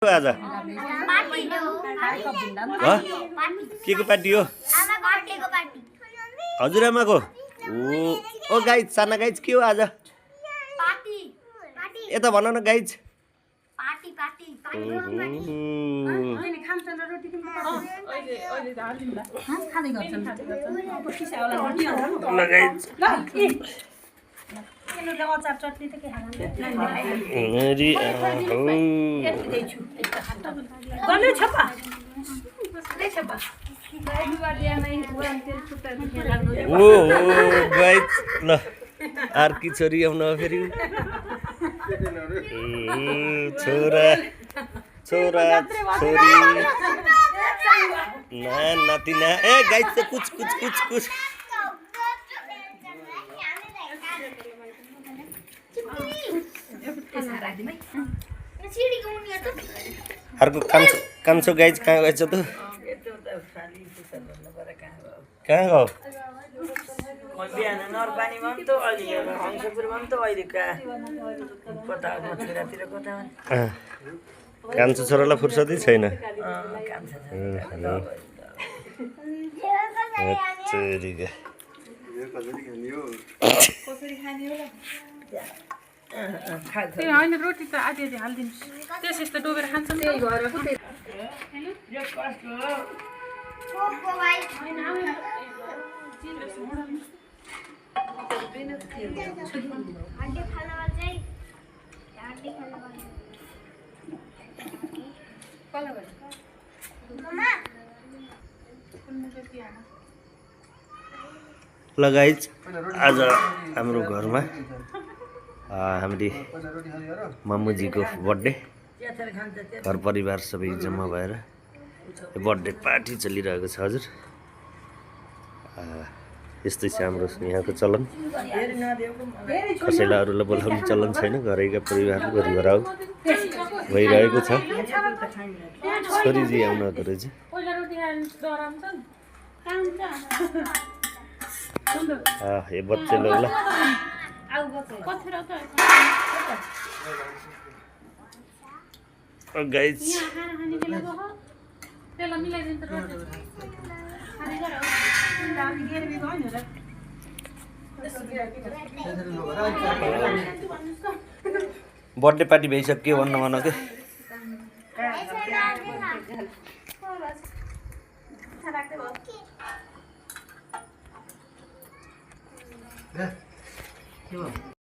आज के को पार्टी हो हजुरआमाको ओ गाइज साना गाइज के हो आज यता भन न गाइज ल अर्की छोरी आउन फेरि छोरा छोरा छोरी नातिना ए गाइस चाहिँ कुछ कुछ कुछ कुछ अर्को कान्छो गाइज कहाँ गएछ त कहाँ गयो बिहान नरपानीमा पनि त अलि हंसपुरमा पनि त अहिले कता छोरातिर कता कान्छो छोरालाई फुर्सदै छैन होइन रोटी त आधी आधी हालिदिनुहोस् त्यस यस्तो डोबेर खान्छ नि त्यही भएर ल गाइज आज हाम्रो घरमा हामीले मामुजीको बर्थडे घर परिवार सबै जम्मा भएर बर्थडे पार्टी चलिरहेको छ हजुर यस्तै छ हाम्रो यहाँको चलन कसैलाई अरूलाई बोलाउने चलन छैन घरैका परिवार गरिबर आऊ भइरहेको छ छोरीजी आउनको रहेछ ये बच्चे लोग ला गाइज बर्थडे पार्टी भइसक्यो भन्नु भन के